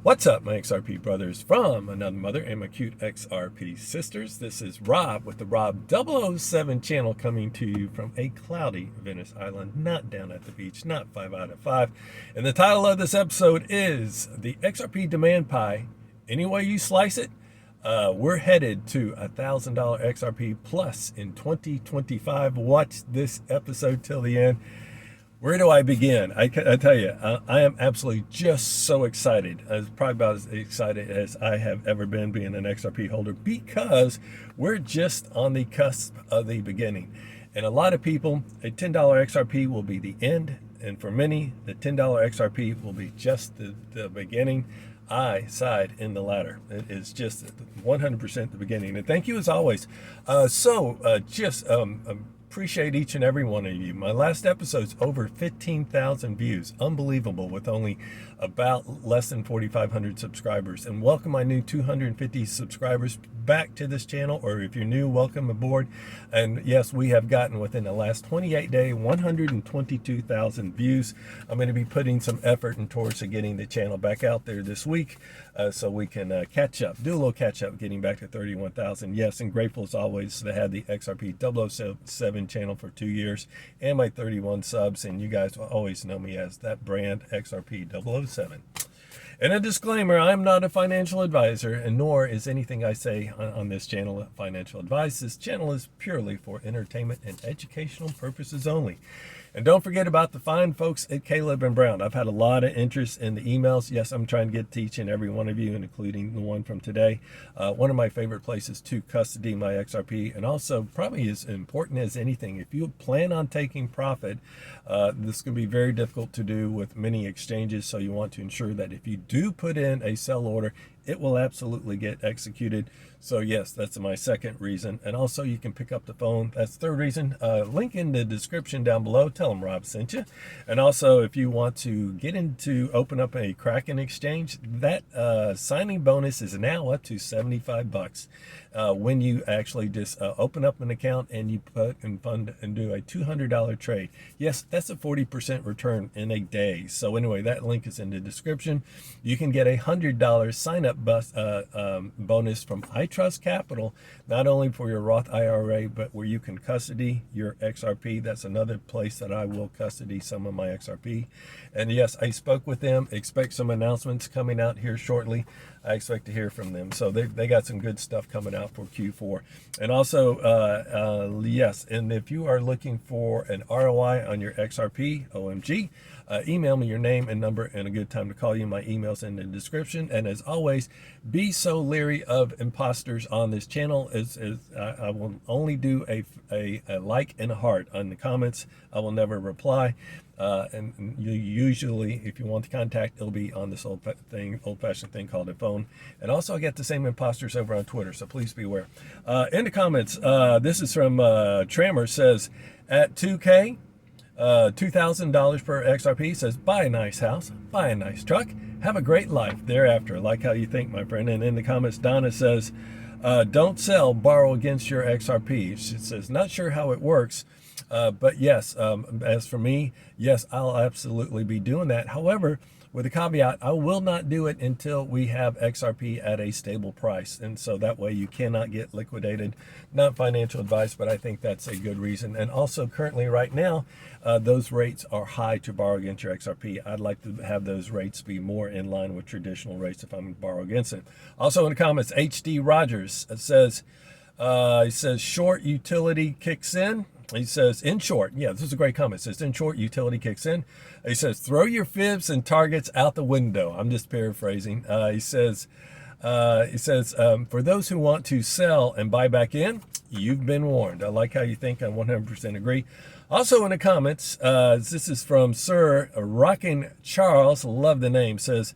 What's up, my XRP brothers from another mother and my cute XRP sisters? This is Rob with the Rob 007 channel coming to you from a cloudy Venice Island, not down at the beach, not 5 out of 5. And the title of this episode is the XRP Demand Pie. Any way you slice it, we're headed to $1,000 XRP plus in 2025. Watch this episode till the end. Where do I begin? I tell you, I am absolutely just so excited. Probably about as excited as I have ever been being an XRP holder, because we're just on the cusp of the beginning. And a lot of people, a $10 XRP will be the end. And for many, the $10 XRP will be just the beginning. I side in the latter. It is just 100% the beginning. And thank you as always. Appreciate each and every one of you. My last episode's over 15,000 views. Unbelievable, with only about less than 4,500 subscribers. And welcome my new 250 subscribers back to this channel, or if you're new, welcome aboard. And yes, we have gotten within the last 28 days 122,000 views. I'm going to be putting some effort towards getting the channel back out there this week, so we can catch up, do a little catch up, getting back to 31,000. Yes, and grateful as always to have the XRP 007 channel for 2 years and my 31 subs, and you guys will always know me as that brand XRP 007. And a disclaimer, I'm not a financial advisor, and nor is anything I say on this channel financial advice. This channel is purely for entertainment and educational purposes only. And don't forget about the fine folks at Caleb and Brown. I've had a lot of interest in the emails. Yes, I'm trying to get to each and every one of you, and including the one from today. One of my favorite places to custody my XRP, and also probably as important as anything, if you plan on taking profit, this can be very difficult to do with many exchanges. So you want to ensure that if you do put in a sell order, it will absolutely get executed. So yes, that's my second reason. And also you can pick up the phone. That's the third reason. Link in the description down below. Tell them Rob sent you. And also, if you want to get into open up a Kraken exchange, that signing bonus is now up to 75 bucks. When you actually just open up an account and you put and fund and do a $200 trade. Yes, that's a 40% return in a day. So anyway, that link is in the description. You can get a $100 sign up bonus from iTrust Capital, not only for your Roth IRA, but where you can custody your XRP. That's another place that I will custody some of my XRP. And yes, I spoke with them. Expect some announcements coming out here shortly. I expect to hear from them. So they got some good stuff coming out for Q4. And also, yes, and if you are looking for an ROI on your XRP, OMG, email me your name and number and a good time to call you. My email's in the description. And as always, be so leery of imposters on this channel. I will only do a like and a heart on the comments. I will never reply. And you usually, if you want to contact, it'll be on this old-fashioned thing called a phone. And also, I get the same imposters over on Twitter, so please be aware. In the comments, this is from Trammer, says, at 2K, $2,000 per XRP, says, buy a nice house, buy a nice truck, have a great life thereafter. Like how you think, my friend. And in the comments, Donna says, don't sell, borrow against your XRP. She says, not sure how it works. But yes, as for me, yes, I'll absolutely be doing that. However, with a caveat, I will not do it until we have XRP at a stable price. And so that way you cannot get liquidated. Not financial advice, but I think that's a good reason. And also currently right now, those rates are high to borrow against your XRP. I'd like to have those rates be more in line with traditional rates if I'm going to borrow against it. Also in the comments, HD Rogers says, he says, short utility kicks in. He says, in short, yeah, this is a great comment. It says, in short, utility kicks in. He says, throw your fibs and targets out the window. I'm just paraphrasing. He says, for those who want to sell and buy back in, you've been warned. I like how you think. I 100% agree. Also in the comments, this is from Sir Rockin' Charles. Love the name. Says,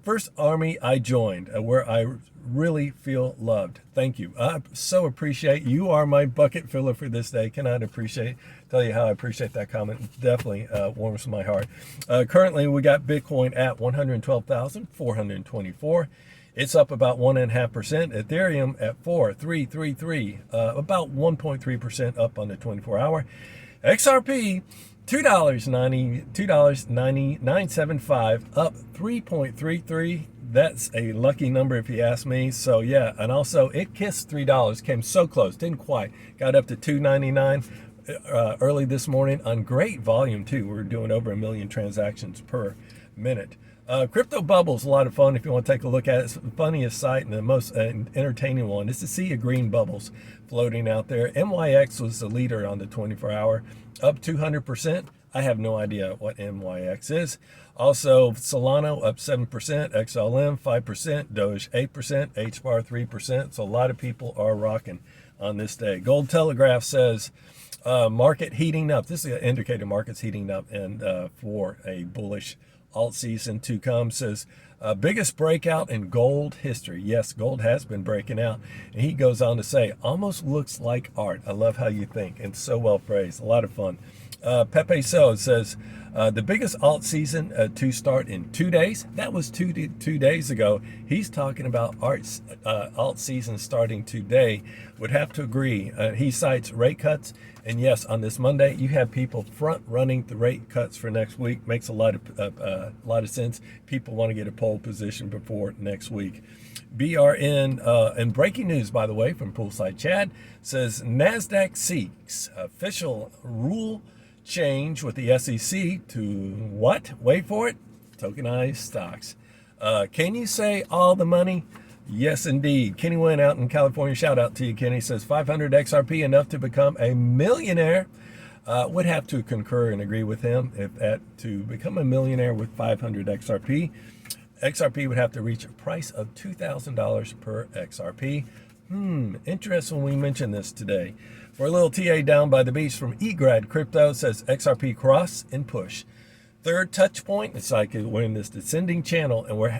first army I joined, where I really feel loved. Thank you. I so appreciate you. Are my bucket filler for this day. Cannot tell you how I appreciate that comment. Definitely warms my heart. Currently we got Bitcoin at 112,424. It's up about 1.5%. Ethereum at 4,333, about 1.3% up on the 24-hour. XRP $2.9975, up 3.33. That's a lucky number if you ask me. So yeah, and also it kissed $3, came so close, didn't quite, got up to $2.99 early this morning on great volume too. We're doing over 1 million transactions per minute. Crypto Bubble's a lot of fun if you want to take a look at it. It's the funniest site and the most entertaining one is to see a green bubbles floating out there. MYX was the leader on the 24-hour, up 200%. I have no idea what MYX is. Also, Solano up 7%, XLM 5%, Doge 8%, HBAR 3%. So a lot of people are rocking on this day. Gold Telegraph says market heating up. This is an indicator market's heating up and for a bullish alt season to come. Says biggest breakout in gold history. Yes, gold has been breaking out. And he goes on to say, almost looks like art. I love how you think. And so well phrased. A lot of fun. Pepe So says the biggest alt season to start in 2 days. That was two days ago. He's talking about alt season starting today. Would have to agree. He cites rate cuts. And yes, on this Monday, you have people front running the rate cuts for next week. Makes a lot of sense. People want to get a pole position before next week. BRN and breaking news, by the way, from Poolside Chad says NASDAQ seeks official rule change with the SEC to what? Wait for it. Tokenized stocks. Can you say all the money? Yes, indeed. Kenny went out in California. Shout out to you, Kenny. Says 500 XRP enough to become a millionaire. Would have to concur and agree with him. If to become a millionaire with 500 XRP, XRP would have to reach a price of $2,000 per XRP. Interesting when we mention this today. For a little TA down by the beach from eGrad Crypto says XRP cross and push. Third touch point, it's like we're in this descending channel and we're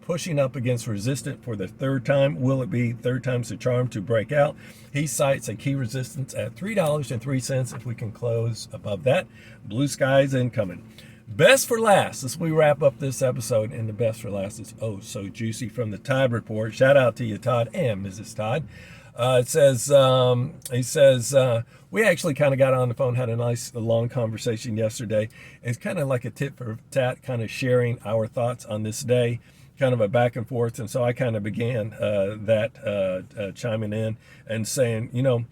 pushing up against resistance for the third time. Will it be third time's the charm to break out? He cites a key resistance at $3.03. If we can close above that, blue skies incoming. Best for last, as we wrap up this episode, and the best for last is oh so juicy from the Todd Report. Shout out to you, Todd and Mrs. Todd. It says, he says, we actually kind of got on the phone, had a nice long conversation yesterday. It's kind of like a tit for tat, kind of sharing our thoughts on this day, kind of a back and forth. And so I kind of began chiming in and saying, you know,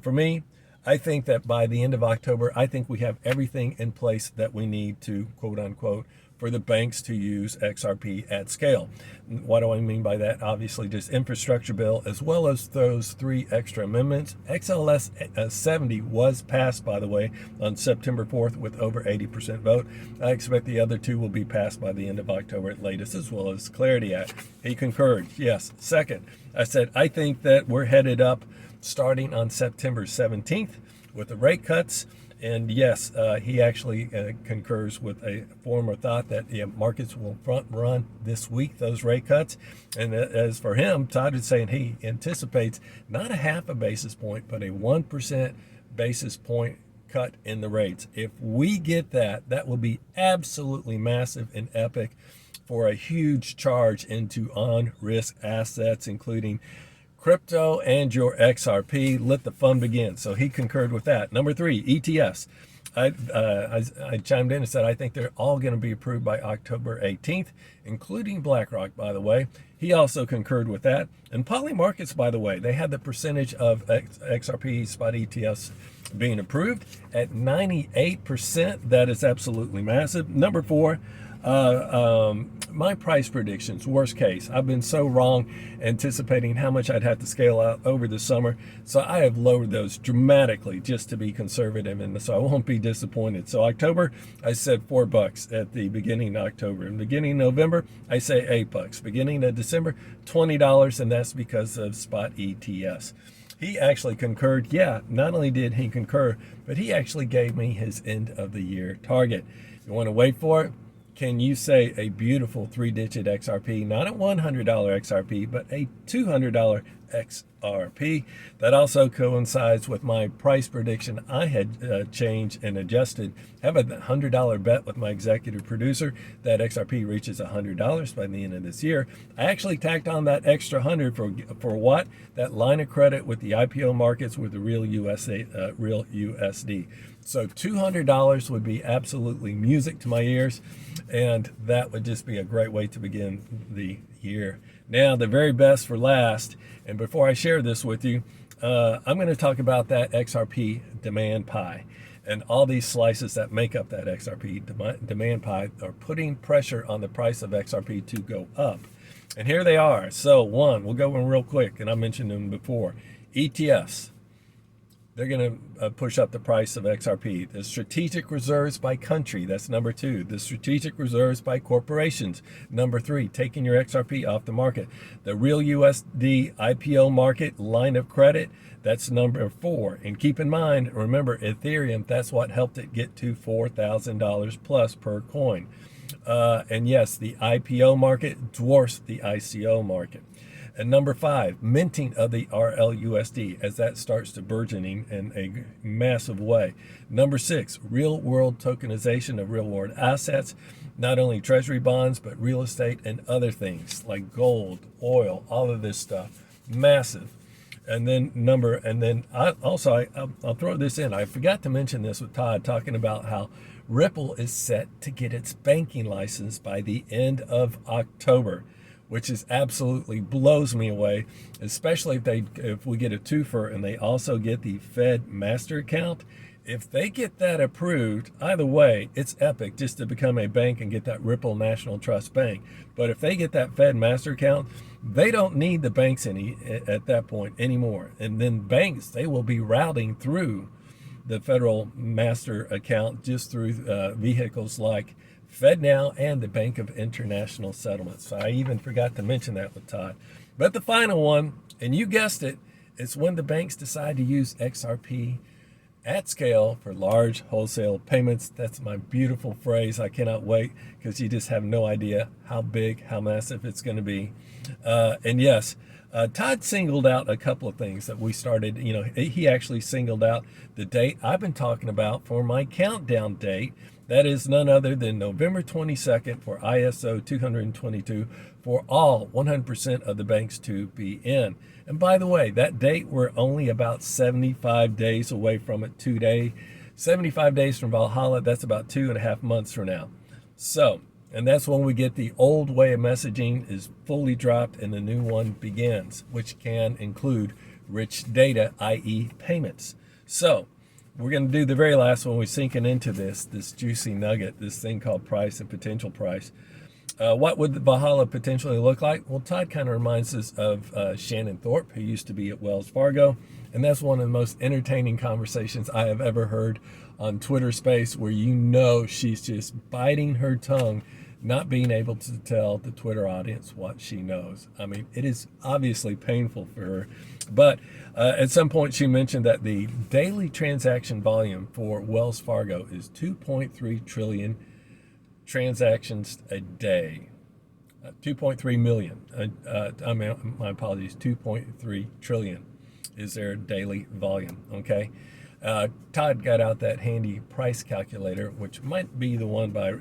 for me, I think that by the end of October, I think we have everything in place that we need to, quote unquote, for the banks to use XRP at scale. What do I mean by that? Obviously, just infrastructure bill, as well as those 3 extra amendments. XLS 70 was passed, by the way, on September 4th with over 80% vote. I expect the other 2 will be passed by the end of October at latest, as well as Clarity Act. He concurred, yes. Second, I said, I think that we're headed up starting on September 17th with the rate cuts. And yes, he actually concurs with a former thought that markets will front run this week, those rate cuts. And as for him, Todd is saying he anticipates not a half a basis point, but a 1% basis point cut in the rates. If we get that, that will be absolutely massive and epic for a huge charge into on-risk assets, including crypto and your XRP. Let the fun begin. So he concurred with that. Number 3, ETFs. I chimed in and said I think they're all going to be approved by October 18th, including BlackRock, by the way. He also concurred with that. And Poly Markets, by the way, they had the percentage of XRP spot ETFs being approved at 98%. That is absolutely massive. Number 4, my price predictions, worst case. I've been so wrong anticipating how much I'd have to scale out over the summer. So I have lowered those dramatically just to be conservative, and so I won't be disappointed. So October, I said $4 at the beginning of October. In the beginning of November, I say $8. Beginning of December, $20, and that's because of spot ETFs. He actually concurred. Yeah, not only did he concur, but he actually gave me his end of the year target. You want to wait for it? Can you say a beautiful 3-digit XRP, not a $100 XRP, but a $200 XRP. That also coincides with my price prediction. I had changed and adjusted. Have a $100 bet with my executive producer that XRP reaches $100 by the end of this year. I actually tacked on that extra 100 for what? That line of credit with the IPO markets with the real USD. So $200 would be absolutely music to my ears, and that would just be a great way to begin the year. Now, the very best for last, and before I share this with you, I'm going to talk about that XRP Demand Pie. And all these slices that make up that XRP Demand Pie are putting pressure on the price of XRP to go up. And here they are. So one, we'll go in real quick, and I mentioned them before. ETFs. They're going to push up the price of XRP. The strategic reserves by country, that's number 2. The strategic reserves by corporations, number 3, taking your XRP off the market. The real USD IPO market line of credit, that's number 4. And keep in mind, remember, Ethereum, that's what helped it get to $4,000 plus per coin. And yes, the IPO market dwarfs the ICO market. And number 5, minting of the RLUSD as that starts to burgeoning in a massive way. Number 6, real world tokenization of real world assets, not only treasury bonds, but real estate and other things like gold, oil, all of this stuff, massive. And then I'll throw this in. I forgot to mention this with Todd, talking about how Ripple is set to get its banking license by the end of October, which is absolutely blows me away, especially if we get a twofer and they also get the Fed master account. If they get that approved, either way, it's epic just to become a bank and get that Ripple National Trust Bank. But if they get that Fed master account, they don't need the banks at that point anymore. And then banks, they will be routing through the federal master account just through vehicles like FedNow and the Bank of International Settlements. So I even forgot to mention that with Todd. But the final one, and you guessed it, is when the banks decide to use XRP at scale for large wholesale payments. That's my beautiful phrase. I cannot wait, because you just have no idea how big, how massive it's going to be. And yes, Todd singled out a couple of things that we started. He actually singled out the date I've been talking about for my countdown date. That is none other than November 22nd for ISO 222 for all 100% of the banks to be in. And by the way, that date, we're only about 75 days away from it today. 75 days from Valhalla, that's about 2.5 months from now. So, and that's when we get the old way of messaging is fully dropped and the new one begins, which can include rich data, i.e. payments. So, we're going to do the very last one. We're sinking into this juicy nugget, this thing called price and potential price. What would the Valhalla potentially look like? Well, Todd kind of reminds us of Shannon Thorpe, who used to be at Wells Fargo. And that's one of the most entertaining conversations I have ever heard on Twitter Space, where she's just biting her tongue, not being able to tell the Twitter audience what she knows. I mean, it is obviously painful for her. But at some point she mentioned that the daily transaction volume for Wells Fargo is 2.3 trillion transactions a day. 2.3 million. My apologies, 2.3 trillion is their daily volume, okay? Todd got out that handy price calculator, which might be the one by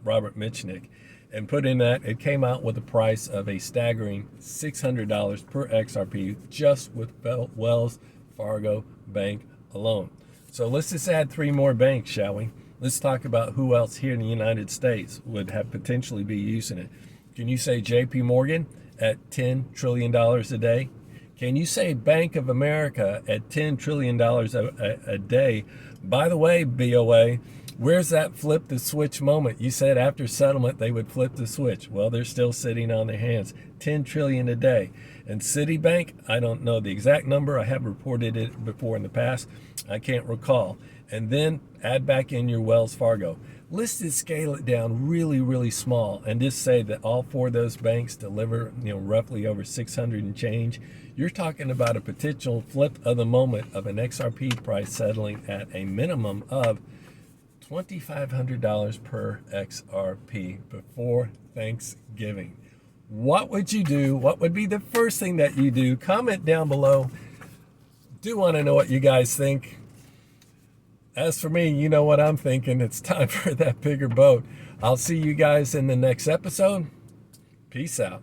Robert Mitchnick, and put in that. It came out with a price of a staggering $600 per XRP just with Wells Fargo Bank alone. So let's just add 3 more banks, shall we? Let's talk about who else here in the United States would have potentially be using it. Can you say JP Morgan at $10 trillion a day? Can you say Bank of America at $10 trillion a day? By the way, BOA, where's that flip the switch moment? You said after settlement they would flip the switch. Well, they're still sitting on their hands. 10 trillion a day. And Citibank, I don't know the exact number. I have reported it before in the past. I can't recall. And then add back in your Wells Fargo. Let's just scale it down really, really small and just say that all 4 of those banks deliver, roughly over 600 and change. You're talking about a potential flip of the moment of an XRP price settling at a minimum of $2,500 per XRP before Thanksgiving. What would you do? What would be the first thing that you do? Comment down below. Do want to know what you guys think. As for me, you know what I'm thinking. It's time for that bigger boat. I'll see you guys in the next episode. Peace out.